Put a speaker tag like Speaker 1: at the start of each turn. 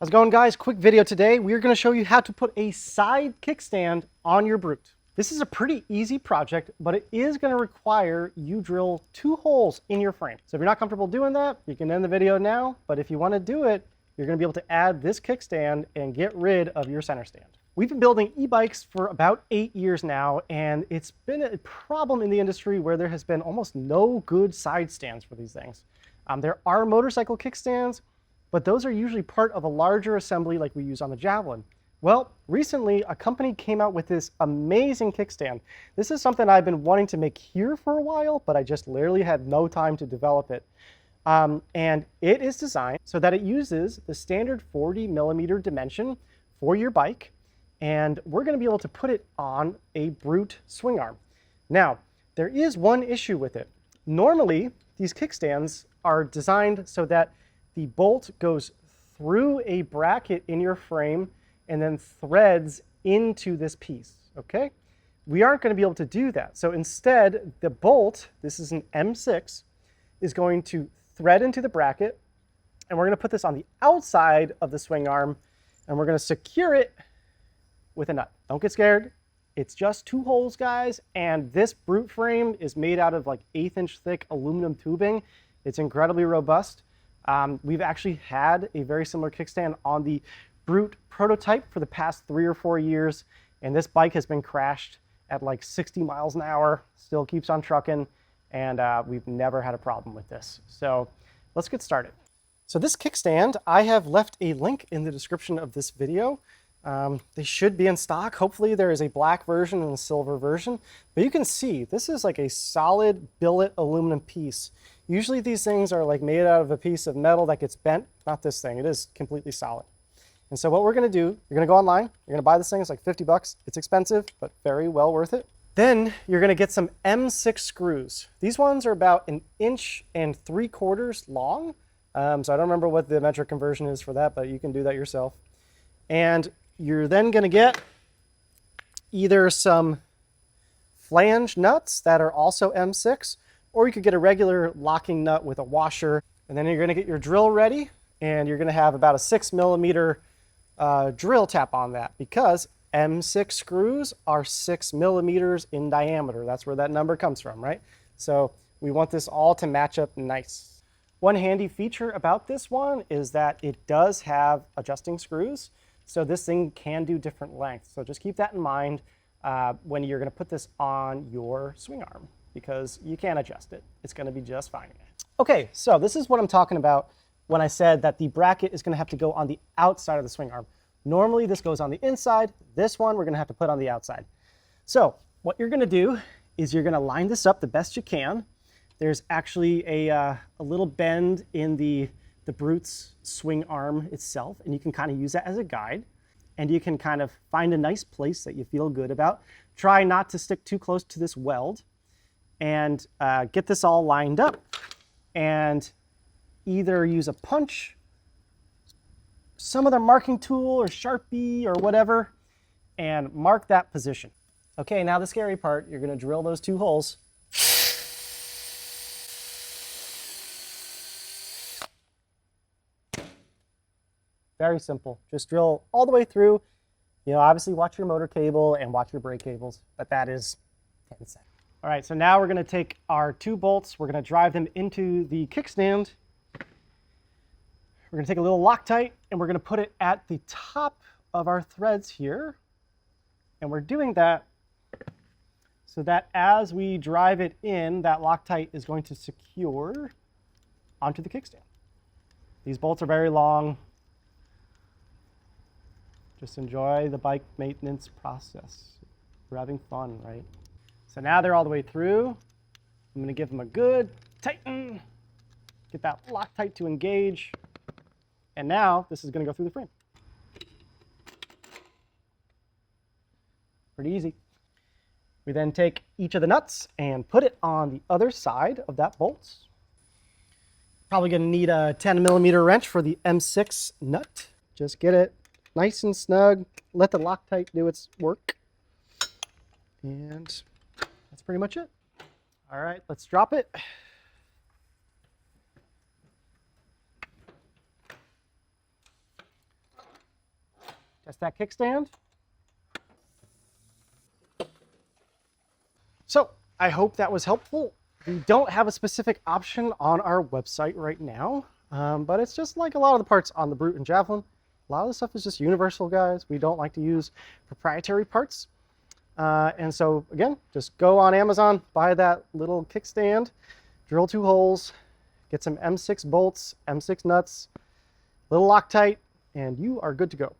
Speaker 1: How's it going, guys? Quick video today. We're going to show you how to put a side kickstand on your brute. This is a pretty easy project, but it is going to require you drill 2 holes in your frame. So if you're not comfortable doing that, you can end the video now. But if you want to do it, you're going to be able to add this kickstand and get rid of your center stand. We've been building e-bikes for about 8 years now, and it's been a problem in the industry where there has been almost no good side stands for these things. There are motorcycle kickstands, but those are usually part of a larger assembly like we use on the Javelin. Well, recently a company came out with this amazing kickstand. This is something I've been wanting to make here for a while, but I just literally had no time to develop it. And it is designed so that it uses the standard 40mm dimension for your bike, and we're going to be able to put it on a brute swing arm. Now, there is one issue with it. Normally, these kickstands are designed so that the bolt goes through a bracket in your frame and then threads into this piece, okay? We aren't going to be able to do that. So instead, the bolt, this is an M6, is going to thread into the bracket, and we're going to put this on the outside of the swing arm, and we're going to secure it with a nut. Don't get scared. It's just 2 holes, guys, and this brute frame is made out of like 1/8-inch thick aluminum tubing. It's incredibly robust. We've actually had a very similar kickstand on the brute prototype for the past 3 or 4 years, and this bike has been crashed at like 60 miles an hour, still keeps on trucking, and we've never had a problem with this. So let's get started. So this kickstand, I have left a link in the description of this video. They should be in stock. Hopefully there is a black version and a silver version, but you can see this is like a solid billet aluminum piece. Usually these things are like made out of a piece of metal that gets bent. Not this thing. It is completely solid. And so what we're going to do, you're going to go online. You're going to buy this thing. It's like 50 bucks. It's expensive, but very well worth it. Then you're going to get some M6 screws. These ones are about 1.75 inches long. So I don't remember what the metric conversion is for that, but you can do that yourself. And you're then going to get either some flange nuts that are also M6, or you could get a regular locking nut with a washer. And then you're going to get your drill ready, and you're going to have about a 6mm drill tap on that, because M6 screws are 6mm in diameter. That's where that number comes from, right? So we want this all to match up nice. One handy feature about this one is that it does have adjusting screws. So this thing can do different lengths. So just keep that in mind when you're going to put this on your swing arm, because you can adjust it. It's going to be just fine. Okay, so this is what I'm talking about when I said that the bracket is going to have to go on the outside of the swing arm. Normally this goes on the inside. This one we're going to have to put on the outside. So what you're going to do is you're going to line this up the best you can. There's actually a little bend in the brute's swing arm itself, and you can kind of use that as a guide, and you can kind of find a nice place that you feel good about. Try not to stick too close to this weld, and get this all lined up, and either use a punch, some other marking tool or Sharpie or whatever, and mark that position. Okay, now the scary part, you're going to drill those 2 holes. Very simple. Just drill all the way through. You know, obviously watch your motor cable and watch your brake cables, but that is 10 seconds. All right, so now we're going to take our 2 bolts. We're going to drive them into the kickstand. We're going to take a little Loctite, and we're going to put it at the top of our threads here. And we're doing that so that as we drive it in, that Loctite is going to secure onto the kickstand. These bolts are very long. Just enjoy the bike maintenance process. We're having fun, right? So now they're all the way through. I'm going to give them a good tighten. Get that Loctite to engage. And now this is going to go through the frame. Pretty easy. We then take each of the nuts and put it on the other side of that bolt. Probably going to need a 10mm wrench for the M6 nut. Just get it nice and snug. Let the Loctite do its work. And that's pretty much it. All right, let's drop it. Test that kickstand. So I hope that was helpful. We don't have a specific option on our website right now, but it's just like a lot of the parts on the Brute and Javelin. A lot of the stuff is just universal, guys. We don't like to use proprietary parts. And so again, just go on Amazon, buy that little kickstand, drill 2 holes, get some M6 bolts, M6 nuts, little Loctite, and you are good to go.